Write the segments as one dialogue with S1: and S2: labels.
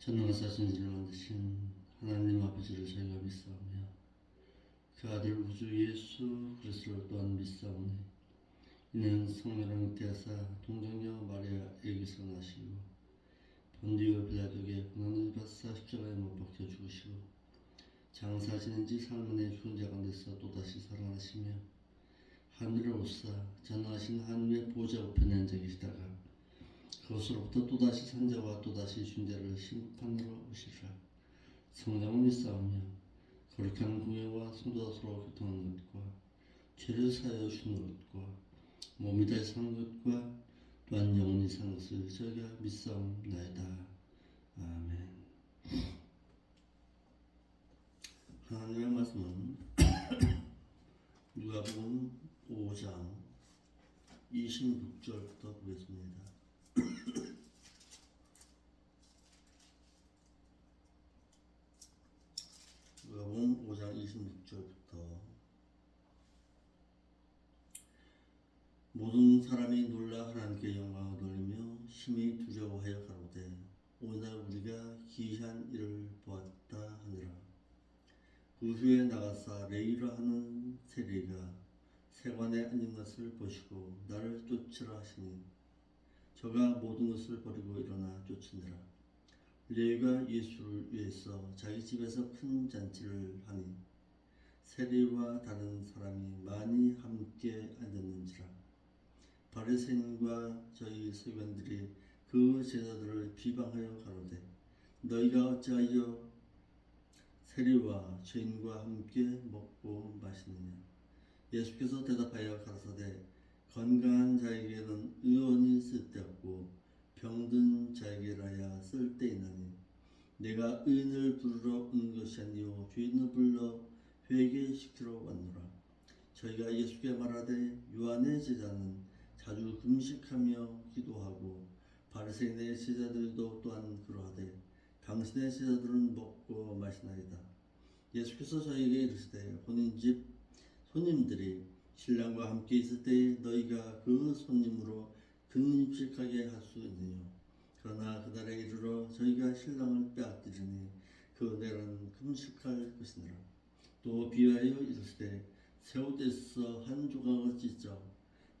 S1: 전능하사 천지를 만드신 하나님 아버지를 저희가 믿사오며 그 아들 우주 예수 그리스도를 또한 믿사오니 이는 성령을 잉태하사 동정녀 마리아에게서 나시고 본디오 빌라도에게 고난을 받사 십자가에 못 박혀 죽으시고 장사 지낸 지 사흘만에 죽은 자 가운데서 또다시 살아나시며 하늘에 오사 전능하신 하나님의 보좌 우편에 앉아 계시다가 그것으로부터 또다시 산자와 또다시 준자를 심판으로 오시리라. 성령을 믿사오며 거룩한 공예와 성도가 서로 교통하는 것과 죄를 사하여 주는 것과 몸이 다시 사는 것과 또한 영원히 사는 것을 저희가 믿사옵나이다. 아멘. 하나님의 말씀은 누가복음 5장 26절부터 보겠습니다. 누가복음 5장 26절부터 모든 사람이 놀라 하나님께 영광을 돌리며 심히 두려워하여 가로되 오늘 우리가 기이한 일을 보았다 하니라. 그 후에 나가사 레위라 하는 세리가 세관에 앉은 것을 보시고 나를 쫓으라 하시니 저가 모든 것을 버리고 일어나 쫓으니라. 레위가 예수를 위해서 자기 집에서 큰 잔치를 하니 세리와 다른 사람이 많이 함께 앉았는지라. 바리새인과 저희 서기관들이 그 제자들을 비방하여 가로되 너희가 어찌하여 세리와 죄인과 함께 먹고 마시느냐. 예수께서 대답하여 가라사대 건강한 자에게는 의원이 쓸데없고 병든 자에게라야 쓸데있나니 내가 의인을 부르러 온 것이 아니요 죄인을 불러 회개시키러 왔노라. 저희가 예수께 말하되 요한의 제자는 자주 금식하며 기도하고 바리새인의 제자들도 또한 그러하되 당신의 제자들은 먹고 마시나이다. 예수께서 저희에게 이르시되 혼인집 손님들이 신랑과 함께 있을 때에 너희가 그 손님으로 금식하게 할 수 있느뇨. 그러나 그날에 이르러 저희가 신랑을 빼앗기리니 그 날은 금식할 것이니라. 또 비유하여 이르시되 새옷에서 한 조각을 찢어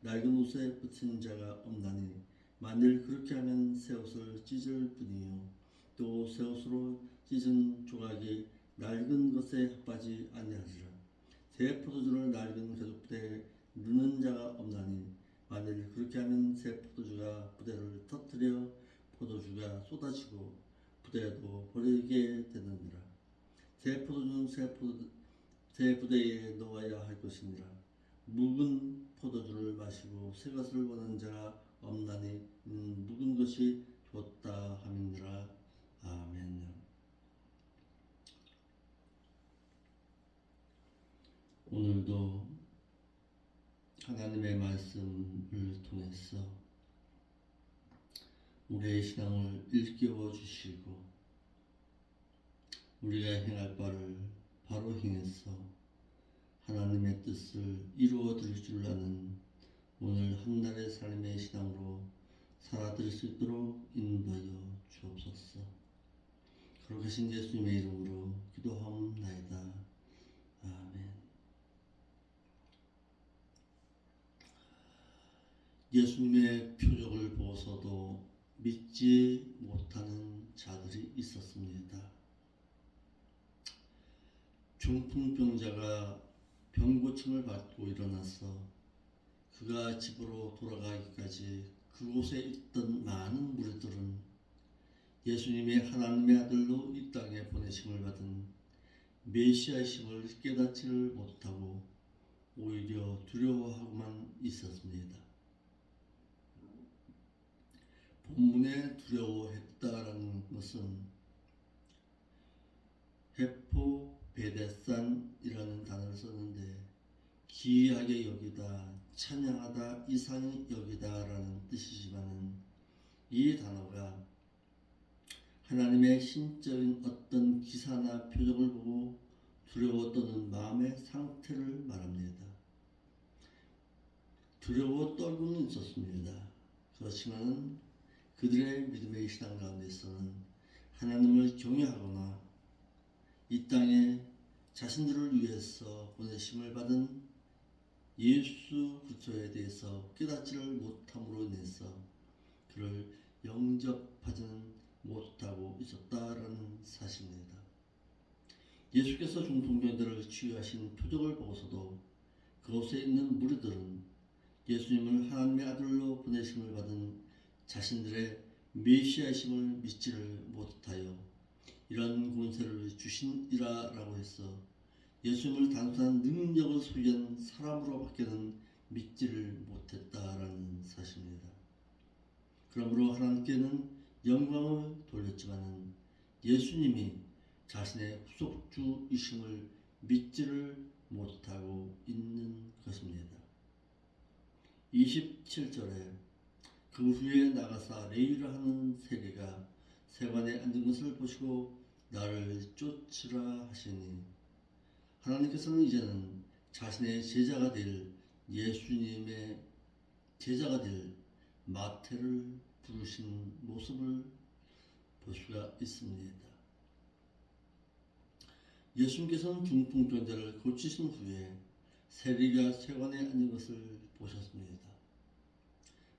S1: 낡은 옷에 붙인 자가 없나니 만일 그렇게 하면 새옷을 찢을 뿐이요 또 새옷으로 찢은 조각이 낡은 것에 합하지 아니하리라. 새 포도주를 낡은 가죽부대에 넣는 자가 없나니 만일 그렇게 하면 새 포도주가 부대를 터뜨려 포도주가 쏟아지고 부대도 버리게 되느니라. 새 포도주는 새 부대에 넣어야 할 것이니라. 묵은 포도주를 마시고 새 것을 원하는 자가 없나니 묵은 것이 좋다 함이니라. 아멘. 오늘도 하나님의 말씀을 통해서 우리의 신앙을 일깨워 주시고 우리가 행할 바를 바로 행해서 하나님의 뜻을 이루어 드릴 줄 아는 오늘 한날의 삶의 신앙으로 살아드릴 수 있도록 인도하여 주옵소서. 거룩하신 예수님의 이름으로 기도하옵나이다. 아멘. 예수님의 표적을 보고서도 믿지 못하는 자들이 있었습니다. 중풍병자가 병고침을 받고 일어나서 그가 집으로 돌아가기까지 그곳에 있던 많은 무리들은 예수님의 하나님의 아들로 이 땅에 보내심을 받은 메시아이심을 깨닫지를 못하고 오히려 두려워하고만 있었습니다. 본문에 두려워했다라는 것은 해포 베데산이라는 단어를 썼는데 기이하게 여기다, 찬양하다, 이상히 여기다라는 뜻이지만은 이 단어가 하나님의 신적인 어떤 기사나 표적을 보고 두려워 떠는 마음의 상태를 말합니다. 두려워 떨고는 있었습니다. 그렇지만은 그들의 믿음의 신앙 가운데서는 하나님을 경외하거나 이 땅에 자신들을 위해서 보내심을 받은 예수 그리스도에 대해서 깨닫지를 못함으로 인해서 그를 영접하지는 못하고 있었다라는 사실입니다. 예수께서 중풍병자를 치유하신 표적을 보고서도 그곳에 있는 무리들은 예수님을 하나님의 아들로 보내심을 받은 자신들의 메시아이심을 믿지를 못하여 이런 권세를 주신이라라고 해서 예수님을 단순한 능력을 소유한 사람으로밖에는 믿지를 못했다라는 사실입니다. 그러므로 하나님께는 영광을 돌렸지만은 예수님이 자신의 후속주이심을 믿지를 못하고 있는 것입니다. 27절에 그 후에 나가사 레위를 하는 세리가 세관에 앉은 것을 보시고 나를 쫓으라 하시니 하나님께서는 이제는 자신의 제자가 될 예수님의 제자가 될 마태를 부르신 모습을 볼 수가 있습니다. 예수님께서는 중풍병자를 고치신 후에 세리가 세관에 앉은 것을 보셨습니다.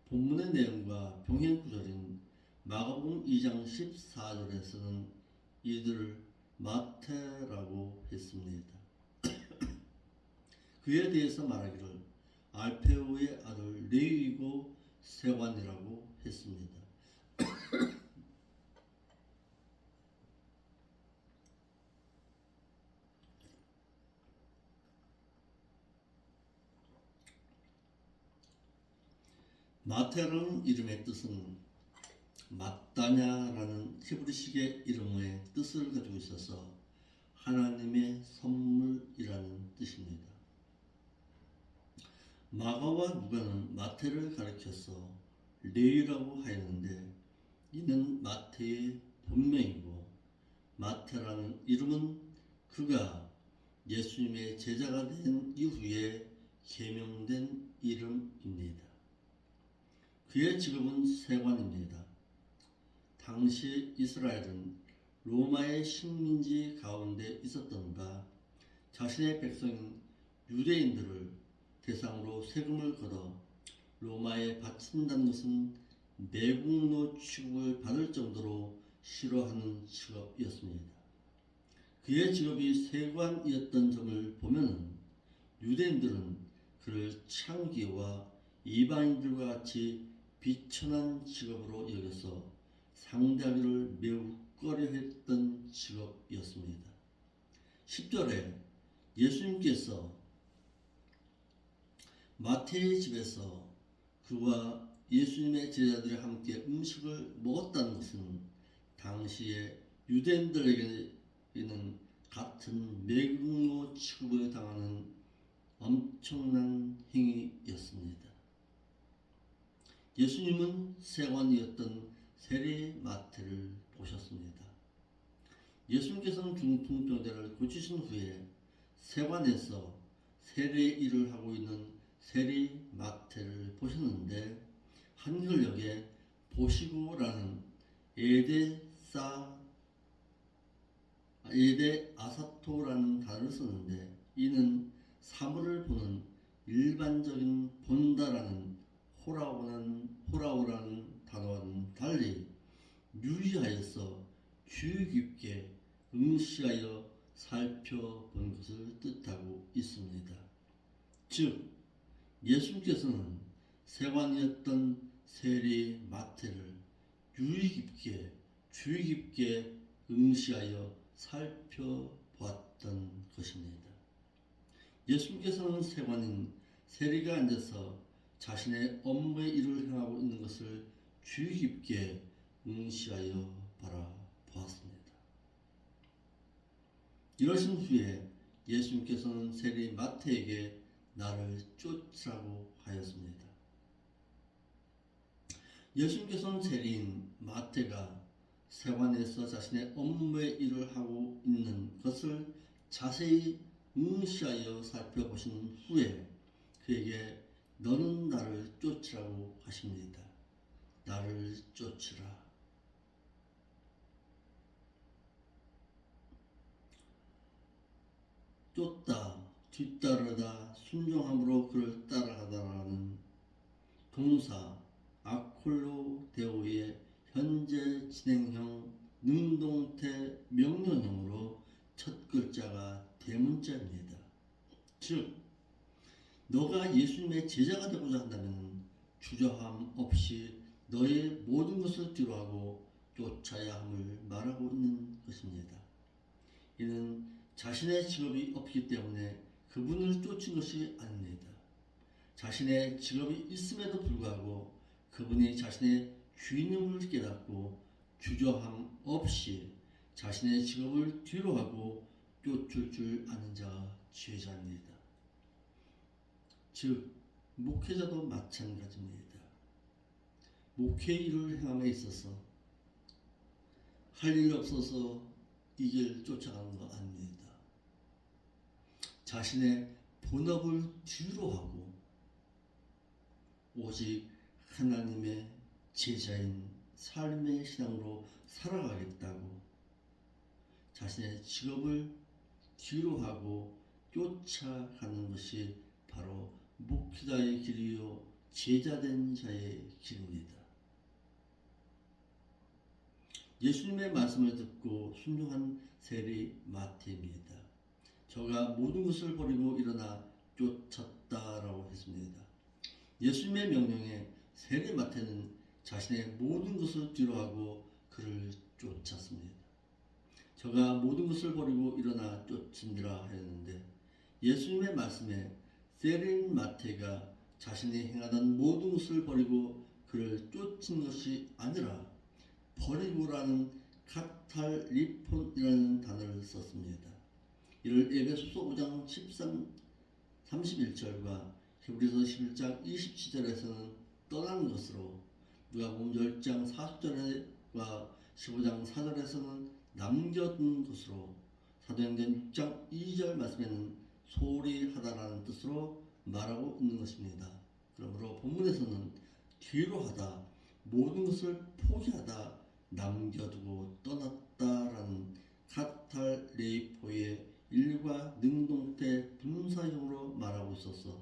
S1: 본문의 내용과 병행 구절인 마가복음 2장 14절에서는 이들을 마태라고 했습니다. 그에 대해서 말하기를 알페오의 아들 레위이고 세관이라고 했습니다. 마태라는 이름의 뜻은 마따냐라는 히브리식의 이름의 뜻을 가지고 있어서 하나님의 선물이라는 뜻입니다. 마가와 누가는 마태를 가리켜서 레위라고 하였는데 이는 마태의 본명이고 마태라는 이름은 그가 예수님의 제자가 된 이후에 개명된 이름입니다. 그의 직업은 세관입니다. 당시 이스라엘은 로마의 식민지 가운데 있었던가 자신의 백성인 유대인들을 대상으로 세금을 걷어 로마에 바친다는 것은 매국노 취급을 받을 정도로 싫어하는 직업이었습니다. 그의 직업이 세관이었던 점을 보면 유대인들은 그를 창기와 이방인들과 같이 비천한 직업으로 여겨서 상대하기를 매우 꺼려했던 직업이었습니다. 10절에 예수님께서 마태의 집에서 그와 예수님의 제자들이 함께 음식을 먹었다는 것은 당시에 유대인들에게는 같은 매국노 취급을 당하는 엄청난 행위였습니다. 예수님은 세관이었던 세리 마태를 보셨습니다. 예수님께서는 중풍병자를 고치신 후에 세관에서 세례 일을 하고 있는 세리 마태를 보셨는데 한글역에 보시고라는 에데 아사토라는 단어를 썼는데 이는 사물을 보는 일반적인 본다라는 호라오라는 단어와는 달리 유의하여서 주의 깊게 응시하여 살펴본 것을 뜻하고 있습니다. 즉 예수님께서는 세관이었던 세리 마태를 유의 깊게 주의 깊게 응시하여 살펴보았던 것입니다. 예수님께서는 세관인 세리가 앉아서 자신의 업무의 일을 행하고 있는 것을 주의 깊게 응시하여 바라보았습니다. 이러신 후에 예수님께서는 세리 마태에게 나를 쫓으라고 하였습니다. 예수님께서는 세리인 마태가 세관에서 자신의 업무의 일을 하고 있는 것을 자세히 응시하여 살펴보신 후에 그에게 너는 나를 쫓으라고 하십니다. 나를 쫓으라. 쫓다, 뒤따르다, 순종함으로 그를 따라가다라는 동사 아콜로 데오의 현재 진행형 능동태 명령형으로 첫 글자가 대문자입니다. 즉, 너가 예수님의 제자가 되고자 한다면 주저함 없이 너의 모든 것을 뒤로하고 쫓아야 함을 말하고 있는 것입니다. 이는 자신의 직업이 없기 때문에 그분을 쫓은 것이 아닙니다. 자신의 직업이 있음에도 불구하고 그분이 자신의 주인임을 깨닫고 주저함 없이 자신의 직업을 뒤로하고 쫓을 줄 아는 자가 지혜자입니다. 즉, 목회자도 마찬가지입니다. 목회 일을 행함에 있어서 할 일 없어서 이 길 쫓아가는 거 아닙니다. 자신의 본업을 뒤로하고 오직 하나님의 제자인 삶의 신앙으로 살아가겠다고 자신의 직업을 뒤로하고 쫓아가는 것이 바로 목회자의 길이요 제자된 자의 길입니다. 예수님의 말씀을 듣고 순종한 세리 마태입니다. 저가 모든 것을 버리고 일어나 쫓았다라고 했습니다. 예수님의 명령에 세리 마태는 자신의 모든 것을 뒤로하고 그를 쫓았습니다. 저가 모든 것을 버리고 일어나 쫓은지라 하였는데 예수님의 말씀에 세리 마태가 자신이 행하던 모든 것을 버리고 그를 쫓은 것이 아니라 버리고라는 카탈리폰이라는 단어를 썼습니다. 이를 에베소서 5장 31절과 히브리서 11장 27절에서는 떠나는 것으로, 누가복음 10장 40절과 15장 4절에서는 남겨둔 것으로, 사도행전 6장 2절 말씀에는 소홀히 하다라는 뜻으로 말하고 있는 것입니다. 그러므로 본문에서는 뒤로 하다, 모든 것을 포기하다, 남겨두고 떠났다라는 카탈레이포의 일과 능동태 분사형으로 말하고 있어서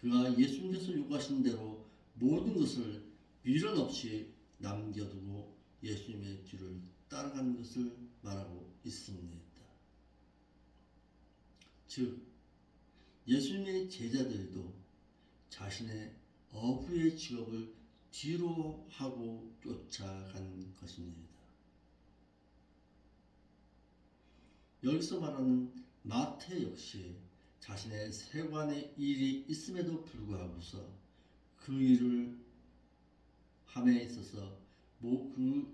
S1: 그가 예수님께서 요구하신 대로 모든 것을 미련 없이 남겨두고 예수님의 뒤를 따라가는 것을 말하고 있습니다. 즉, 예수님의 제자들도 자신의 어부의 직업을 뒤로 하고 쫓아간 것입니다. 여기서 말하는 마태 역시 자신의 세관의 일이 있음에도 불구하고서 그 일을 함에 있어서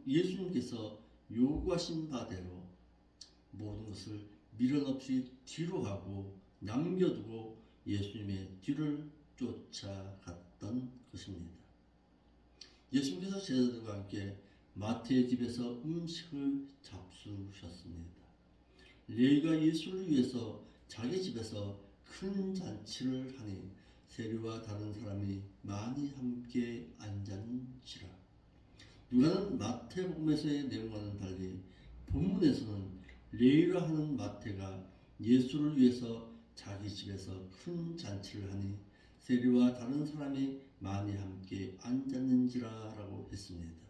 S1: 예수님께서 요구하신 바대로 모든 것을 미련 없이 뒤로 하고 남겨두고 예수님의 뒤를 쫓아갔던 것입니다. 예수님께서 제자들과 함께 마태의 집에서 음식을 잡수셨습니다. 레위가 예수를 위해서 자기 집에서 큰 잔치를 하니 세리와 다른 사람이 많이 함께 앉았는지라. 누가는 마태복음에서의 내용과는 달리 본문에서는 레위라 하는 마태가 예수를 위해서 자기 집에서 큰 잔치를 하니 세리와 다른 사람이 많이 함께 앉았는지라 라고 했습니다.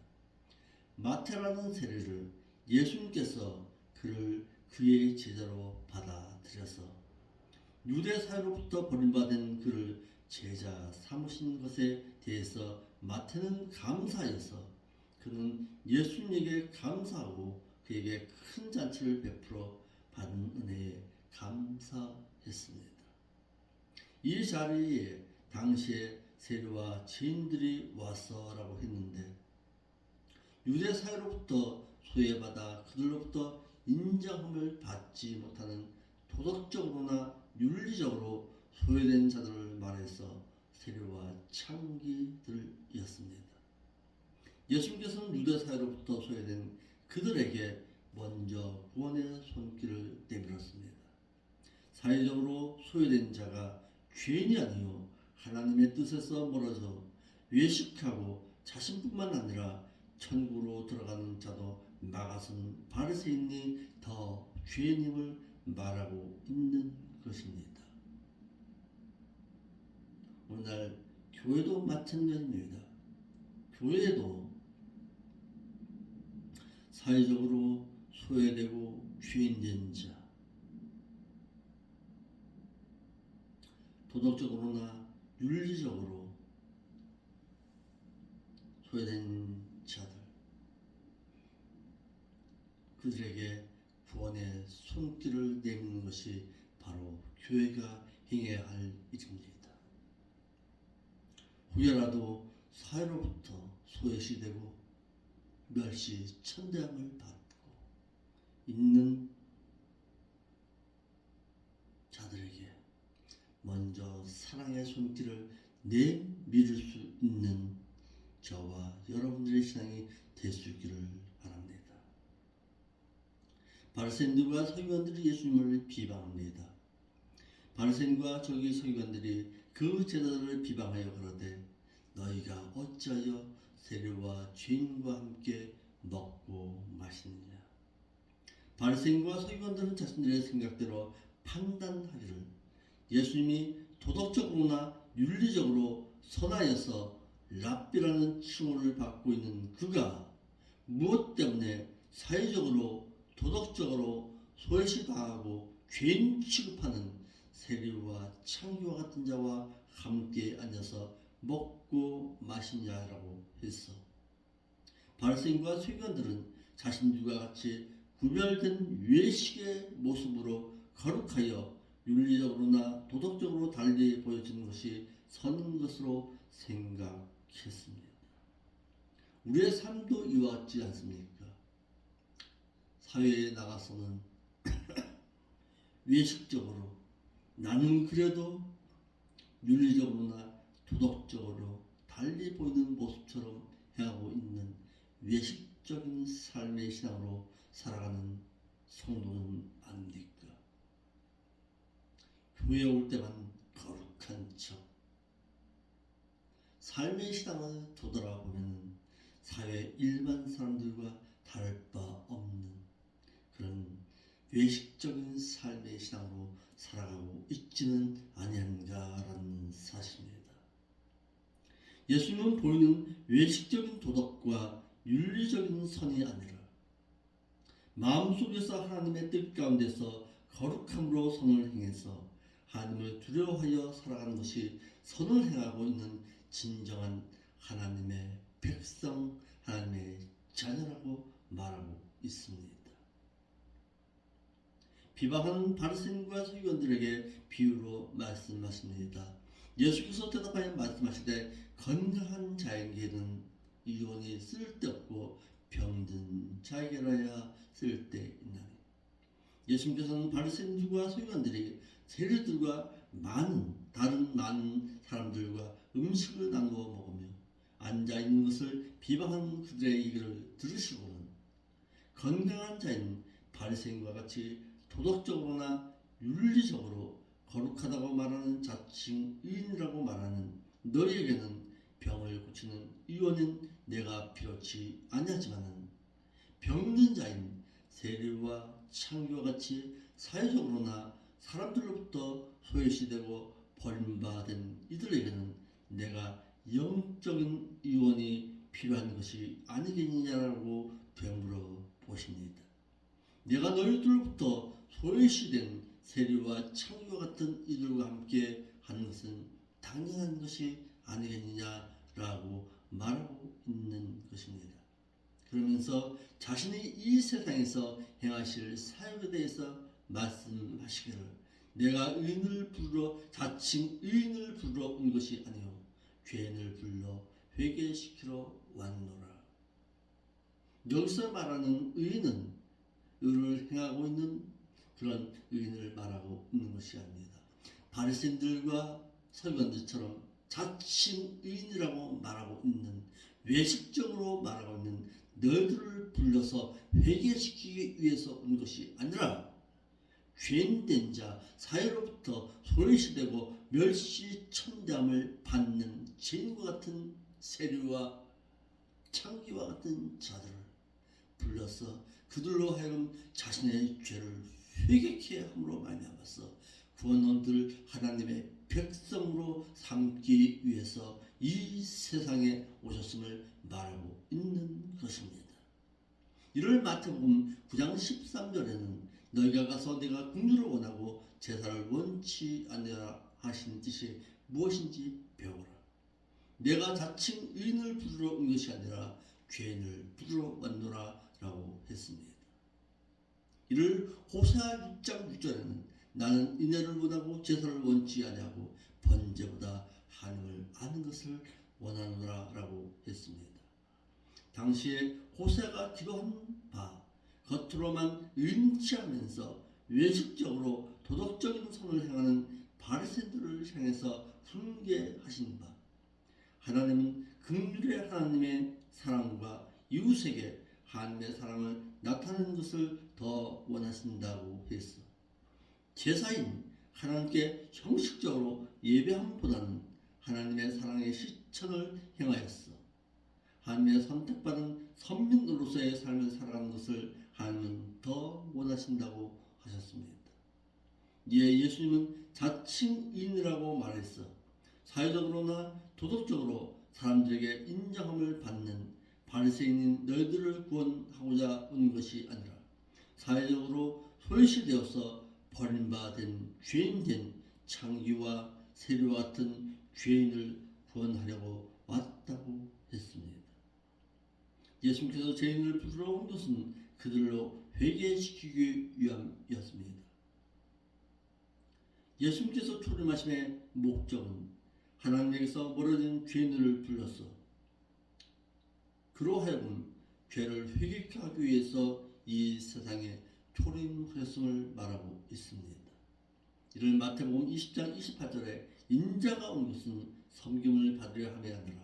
S1: 마태라는 세리를 예수님께서 그의 제자로 받아들여서 유대 사회로부터 버림받은 그를 제자 삼으신 것에 대해서 마태는 감사해서 그는 예수님에게 감사하고 그에게 큰 잔치를 베풀어 받은 은혜에 감사했습니다. 이 자리에 당시에 세리와 죄인들이 와서라고 했는데 유대 사회로부터 소외받아 그들로부터 인정함을 받지 못하는 도덕적으로나 윤리적으로 소외된 자들을 말해서 세리와 창기들이었습니다. 예수님께서는 유대 사회로부터 소외된 그들에게 먼저 구원의 손길을 내밀었습니다. 사회적으로 소외된 자가 죄인이 아니요 하나님의 뜻에서 멀어져 외식하고 자신뿐만 아니라 천국으로 들어가는 자도 막아선 바리새인이 더 죄인임을 말하고 있는 것입니다. 오늘날 교회도 마찬가지입니다. 교회도 사회적으로 소외되고 죄인된 자, 도덕적으로나 윤리적으로 소외된 자들, 그들에게 구원의 손길을 내미는 것이 바로 교회가 행해야 할 일입니다. 혹여라도 사회로부터 소외시되고 멸시 천대함을 받고 있는 자들에게 먼저 사랑의 손길을 내밀을 수 있는 저와 여러분들의 신앙이 될 수 있기를 바랍니다. 바리새인들과 서기관들이 예수님을 비방합니다. 바리새인과 저기 서기관들이 그 제자들을 비방하여 그러되 너희가 어찌하여 세리와 죄인과 함께 먹고 마시느냐. 바리새인과 서기관들은 자신들의 생각대로 판단하기를 예수님이 도덕적으로나 윤리적으로 선하여서 랍비라는 칭호를 받고 있는 그가 무엇 때문에 사회적으로 도덕적으로 소외시당하고 죄인 취급하는 세리와 창기와 같은 자와 함께 앉아서 먹고 마시냐라고 했어. 바리새인과 서기관들은 자신들과 같이 구별된 외식의 모습으로 거룩하여 윤리적으로나 도덕적으로 달리 보여지는 것이 선한 것으로 생각했습니다. 우리의 삶도 이와 같지 않습니까? 사회에 나가서는 외식적으로 나는 그래도 윤리적으로나 도덕적으로 달리 보이는 모습처럼 행하고 있는 외식적인 삶의 신앙으로 살아가는 성도는 아닙니까? 교회에 올 때만 거룩한 척, 삶의 신앙을 되돌아보면 사회 일반 사람들과 다를 바 없는 그런 외식적인 삶의 신앙으로 살아가고 있지는 아니한가라는 사실입니다. 예수님은 보이는 외식적인 도덕과 윤리적인 선이 아니라 마음속에서 하나님의 뜻 가운데서 거룩함으로 선을 행해서 하나님을 두려워하여 살아가는 것이 선을 행하고 있는 진정한 하나님의 백성, 하나님의 자녀라고 말하고 있습니다. 비방하는 바리새인과 서기관들에게 비유로 말씀하십니다. 예수께서 대답하여 말씀하시되 건강한 자에게는 유언이 쓸데없고 병든 자에게라야 쓸데있나니. 예수님께서는 바리새인들과 서기관들이 세리들과 다른 많은 사람들과 음식을 나누어 먹으며 앉아있는 것을 비방하는 그들의 얘기를 들으시고는 건강한 자인 바리새인과 같이 도덕적으로나 윤리적으로 거룩하다고 말하는 자칭 의인이라고 말하는 너희에게는 병을 고치는 의원인 내가 필요치 아니하지만은 병든 자인 세리와 창기와 같이 사회적으로나 사람들로부터 소외시되고 버림받은 이들에게는 내가 영적인 의원이 필요한 것이 아니겠느냐라고 되물어 보십니다. 내가 너희들로부터 소외시된 세리와 창기와 같은 이들과 함께 하는 것은 당연한 것이 아니겠느냐라고 말하고 있는 것입니다. 그러면서 자신이 이 세상에서 행하실 사역에 대해서 말씀하시기를 내가 의인을 부르러 자칭 의인을 부르러 온 것이 아니요 죄인을 불러 회개시키러 왔노라. 여기서 말하는 의인은 의를 행하고 있는 그런 의인을 말하고 있는 것이 아닙니다. 바리새인들과 서기관들처럼 자칭 의인이라고 말하고 있는 외식적으로 말하고 있는 너희들을 불러서 회개시키기 위해서 온 것이 아니라 죄인된 자 사회로부터 소외시되고 멸시천대함을 받는 죄인과 같은 세리와 창기와 같은 자들을 불러서 그들로 하여금 자신의 죄를 회개케 함으로 말미암아서 구원원들 하나님의 백성으로 삼기 위해서 이 세상에 오셨음을 말하고 있는 것입니다. 이를 마태복음 9장 13절에는 너희가 가서 내가 긍휼을 원하고 제사를 원치 아니하라 하신 뜻이 무엇인지 배우라. 내가 자칭 의인을 부르러 온 것이 아니라 죄인을 부르러 왔노라 라고 했습니다. 이를 호세아 6장 6절에는 나는 인애를 원하고 제사를 원치 아니하고 번제보다 하나님을 아는 것을 원하노라 라고 했습니다. 당시에 호세아가 기도한 바 겉으로만 의인치하면서 외식적으로 도덕적인 선을 행하는 바리새인들을 향해서 훈계하신 바 하나님은 긍휼의 하나님의 사랑과 이웃에게 하나님의 사랑을 나타내는 것을 더 원하신다고 했어. 제사인 하나님께 형식적으로 예배함보다는 하나님의 사랑의 실천을 행하였어. 하나님의 선택받은 선민으로서의 삶을 살아가는 것을 하나님은 더 원하신다고 하셨습니다. 이에 예수님은 자칭 인이라고 말했어. 사회적으로나 도덕적으로 사람들에게 인정함을 받는 바리새인인 너희들을 구원하고자 온 것이 아니라 사회적으로 소외시되어서 버림받은 죄인된 창기와 세리와 같은 죄인을 구원하려고 왔다고 했습니다. 예수님께서 죄인을 부르러 온 것은 그들로 회개시키기 위함이었습니다. 예수님께서 초림하심의 목적은 하나님에게서 멀어진 죄인을 불러서 그로 하여금 죄를 회개케 하기 위해서 이 세상에 초림하였음을 말하고 있습니다. 이를 마태복음 20장 28절에 인자가 온 것은 섬김을 받으려 함이 아니라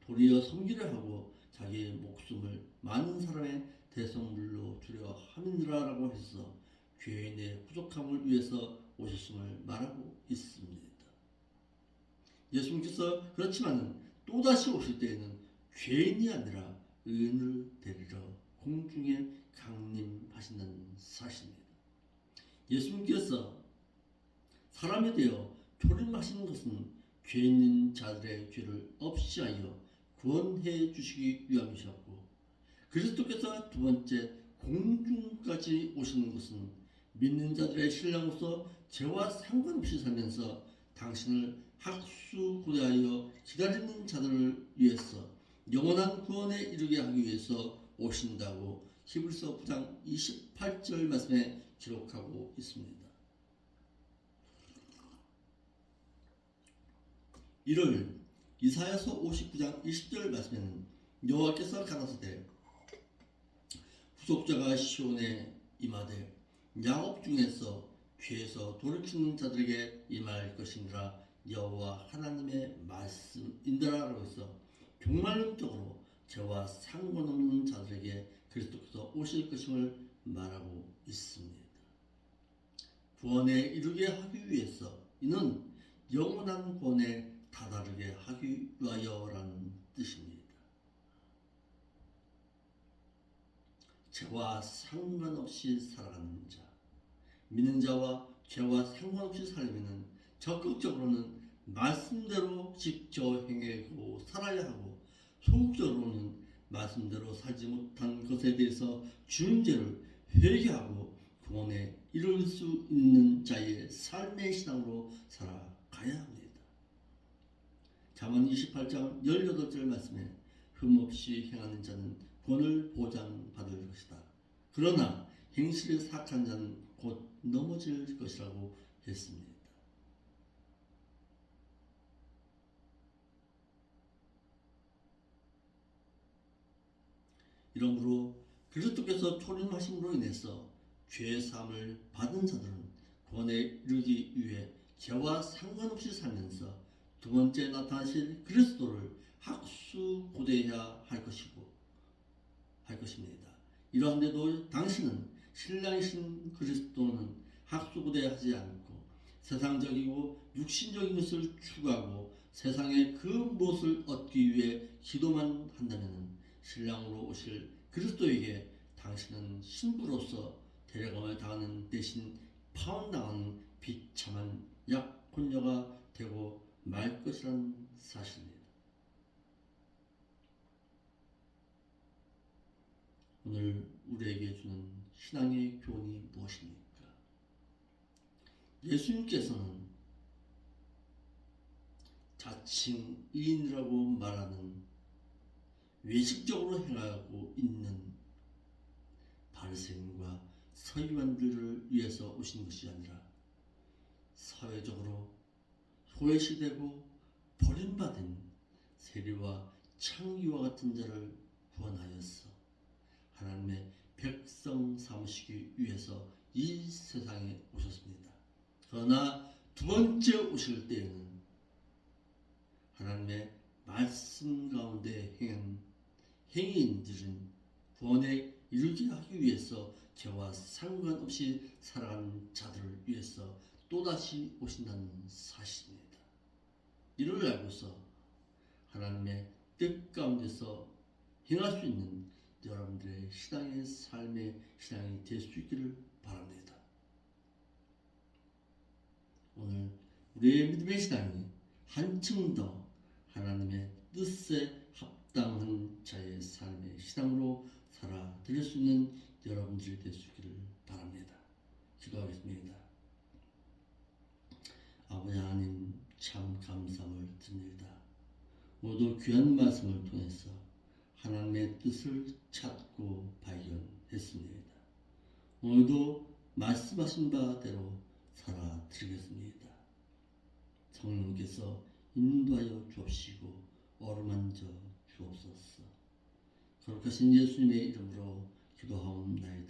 S1: 도리어 섬기려 하고 자기의 목숨을 많은 사람의 대성물로 주려 함이니라라고 해서 죄인의 부족함을 위해서 오셨음을 말하고 있습니다. 예수님께서 그렇지만 또다시 오실 때에는 죄인이 아니라 의인을 데리러 공중에 강림하신다는 사실입니다. 예수님께서 사람이 되어 초림하시는 것은 죄인인 자들의 죄를 없이하여 구원해 주시기 위함이셨고 그리스도께서 두 번째 공중까지 오시는 것은 믿는 자들의 신랑으로서 죄와 상관없이 살면서 당신을 학수고대하여 기다리는 자들을 위해서 영원한 구원에 이르게 하기 위해서 오신다고 히브리서 9장 28절 말씀에 기록하고 있습니다. 이를 이사야서 59장 20절 말씀에는 여호와께서 가라사대 구속자가 시온에 임하되 야곱 중에서 죄에서 돌이키는 자들에게 임할 것이니라 여호와 하나님의 말씀인더라라고 해서 종말론적으로 죄와 상관없는 자들에게 그리스도께서 오실 것임을 말하고 있습니다. 구원에 이르게 하기 위해서 이는 영원한 구원에 다다르게 하기 위하여라는 뜻입니다. 죄와 상관없이 살아가는 자, 믿는 자와 죄와 상관없이 살려면 적극적으로는 말씀대로 직접 행하고 살아야 하고 소극적으로는 말씀대로 살지 못한 것에 대해서 주인 죄를 회개하고 구원에 이룰 수 있는 자의 삶의 신앙으로 살아가야 합니다. 잠언 28장 18절 말씀에 흠없이 행하는 자는 구원을 보장받을 것이다. 그러나 행실이 사악한 자는 곧 넘어질 것이라고 했습니다. 이러므로 그리스도께서 초림하심으로 인해서 죄 사함을 받은 자들은 구원에 이르기 위해 죄와 상관없이 살면서 두 번째 나타나실 그리스도를 학수고대해야 할 것입니다. 이러한데도 당신은 신랑이신 그리스도는 학수고대하지 않고 세상적이고 육신적인 것을 추구하고 세상의 그 무엇을 얻기 위해 기도만 한다면 신랑으로 오실 그리스도에게 당신은 신부로서 데려감을 당하는 대신 파혼당하는 비참한 약혼녀가 되고 말 것이란 사실입니다. 오늘 우리에게 주는 신앙의 교훈이 무엇입니까? 예수님께서는 자칭 의인이라고 말하는 외식적으로 행하고 있는 바리새인과 서기관들을 위해서 오신 것이 아니라 사회적으로 소외시되고 버림받은 세리와 창기와 같은 자를 구원하여서 하나님의 백성 삼으시기 위해서 이 세상에 오셨습니다. 그러나 두 번째 오실 때에는 하나님의 말씀 가운데 행한 행위인들은 구원에 이르게 하기 위해서 죄와 상관없이 살아가는 자들을 위해서 또다시 오신다는 사실입니다. 이를 알고서 하나님의 뜻 가운데서 행할 수 있는 여러분들의 신앙의 삶의 신앙이 될 수 있기를 바랍니다. 오늘 우리의 믿음의 신앙이 한층 더 하나님의 뜻에 합당한 자의 삶의 신앙으로 살아드릴 수 있는 여러분들이 될 수 있기를 바랍니다. 기도하겠습니다. 아버지 하나님, 참 감사함을 드립니다. 모두 귀한 말씀을 통해서 하나님의 뜻을 찾고 발견했습니다. 오늘도 말씀하신 바대로 살아드리겠습니다. 성령께서 인도하여 주옵시고 어루만져 주옵소서. 거룩하신 예수님의 이름으로 기도하옵나이다.